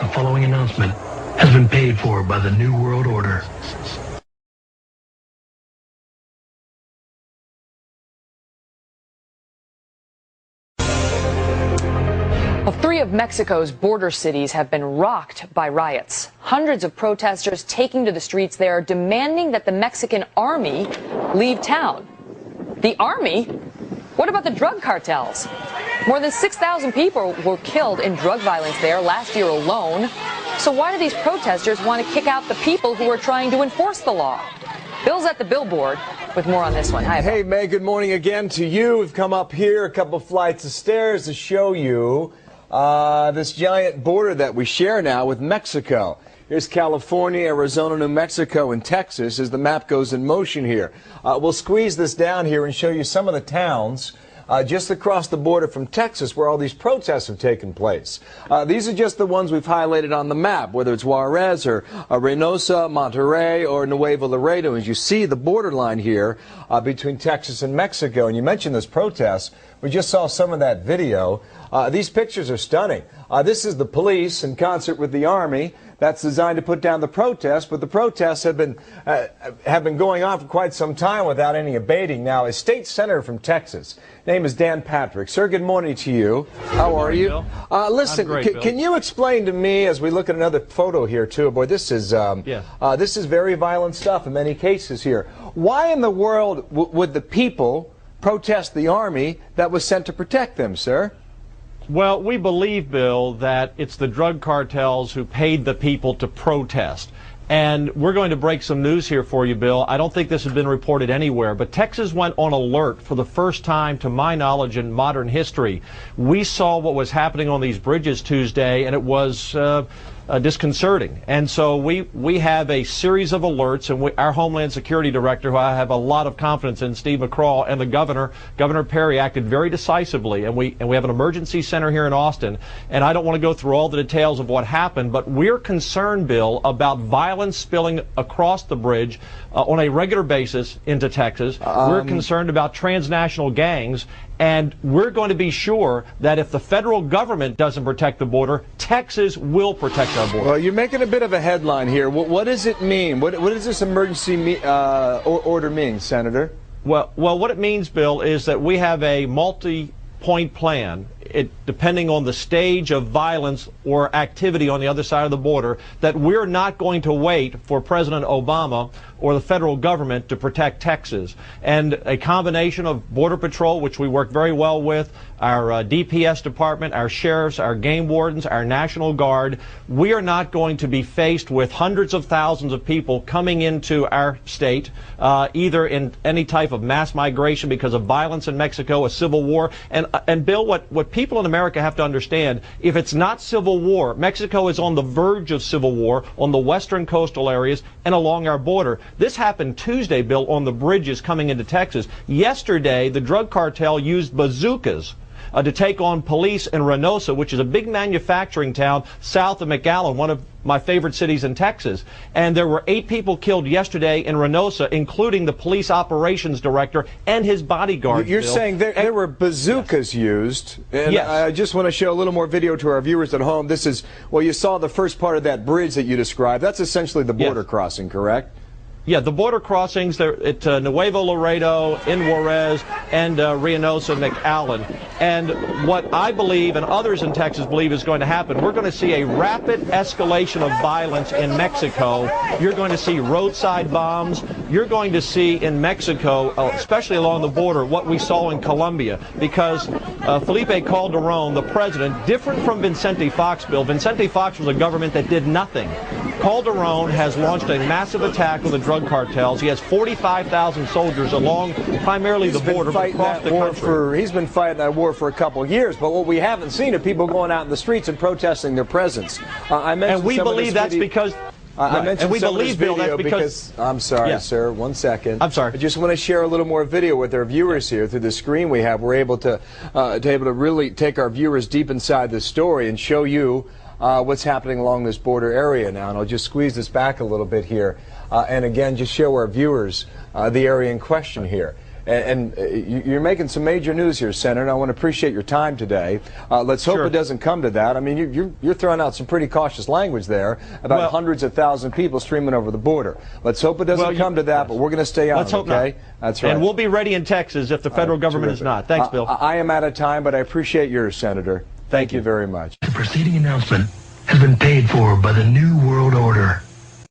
The following announcement has been paid for by the New World Order. Well, 3 of Mexico's border cities have been rocked by riots. Hundreds of protesters taking to the streets there, demanding that the Mexican army leave town. The army? What about the drug cartels? More than 6,000 people were killed in drug violence there last year alone. So why do these protesters want to kick out the people who are trying to enforce the law? Bill's at the billboard with more on this one. Hi, Bill. Hey, May, good morning again to you. We've come up here a couple flights of stairs to show you this giant border that we share now with Mexico. Here's California, Arizona, New Mexico, and Texas as the map goes in motion here. We'll squeeze this down here and show you some of the towns just across the border from Texas where all these protests have taken place. These are just the ones we've highlighted on the map, whether it's Juarez or Reynosa, Monterrey, or Nuevo Laredo. As you see the borderline here between Texas and Mexico, and you mentioned this protest. We just saw some of that video. These pictures are stunning. This is the police in concert with the army. That's designed to put down the protests, but the protests have been going on for quite some time without any abating. Now, a state senator from Texas, name is Dan Patrick. Sir, good morning to you. How are you? Listen, can you explain to me, as we look at another photo here too, boy, this is very violent stuff in many cases here. Why in the world would the people protest the army that was sent to protect them, sir? Well, we believe, Bill, that it's the drug cartels who paid the people to protest. And we're going to break some news here for you, Bill. I don't think this has been reported anywhere, but Texas went on alert for the first time, to my knowledge, in modern history. We saw what was happening on these bridges Tuesday, and it was disconcerting. And so we have a series of alerts, and our Homeland Security Director, who I have a lot of confidence in, Steve McCraw, and the Governor Perry, acted very decisively. And we have an emergency center here in Austin, and I don't want to go through all the details of what happened, but we're concerned, Bill, about violence spilling across the bridge on a regular basis into Texas. We're concerned about transnational gangs. And we're going to be sure that if the federal government doesn't protect the border, Texas will protect our border. Well, you're making a bit of a headline here. What does it mean? What does this emergency order mean, Senator? Well, what it means, Bill, is that we have a multi-point plan, depending on the stage of violence or activity on the other side of the border, that we're not going to wait for President Obama or the federal government to protect Texas. And a combination of Border Patrol, which we work very well with, our DPS department, our sheriffs, our game wardens, our National Guard, we are not going to be faced with hundreds of thousands of people coming into our state, either in any type of mass migration because of violence in Mexico, a civil war. And Bill, what people in America have to understand, if it's not civil war, Mexico is on the verge of civil war on the western coastal areas and along our border. This happened Tuesday, Bill, on the bridges coming into Texas. Yesterday, the drug cartel used bazookas to take on police in Reynosa, which is a big manufacturing town south of McAllen, one of my favorite cities in Texas. And there were 8 people killed yesterday in Reynosa, including the police operations director and his bodyguard. You're saying there were bazookas used. And yes. I just want to show a little more video to our viewers at home. This is, well, you saw the first part of that bridge that you described. That's essentially the border crossing, correct? Yeah, the border crossings at Nuevo Laredo, in Juarez, and Reynosa, McAllen. And what I believe and others in Texas believe is going to happen, we're going to see a rapid escalation of violence in Mexico. You're going to see roadside bombs. You're going to see in Mexico, especially along the border, what we saw in Colombia. Because Felipe Calderon, the president, different from Vicente Fox, Bill. Vicente Fox was a government that did nothing. Calderon has launched a massive attack on the drug cartels. He has 45,000 soldiers along primarily the border across the country. He's been fighting that war for a couple of years, but what we haven't seen are people going out in the streets and protesting their presence. I mentioned and we believe that's because... I mentioned and we some believe, of this video Bill, that's because I'm sorry, sir. 1 second. I'm sorry. I just want to share a little more video with our viewers here through the screen we have. We're able to really take our viewers deep inside the story and show you what's happening along this border area now. And I'll just squeeze this back a little bit here, and again, just show our viewers the area in question here. And you're making some major news here, Senator. I want to appreciate your time today. Let's hope Sure. it doesn't come to that. I mean, you're throwing out some pretty cautious language there about hundreds of thousands of people streaming over the border. Let's hope it doesn't come to that, but we're going to stay on. Let's hope okay? not. That's right. And we'll be ready in Texas if the federal government is not. Thanks, Bill. I am out of time, but I appreciate yours, Senator. Thank you very much. The preceding announcement has been paid for by the New World Order.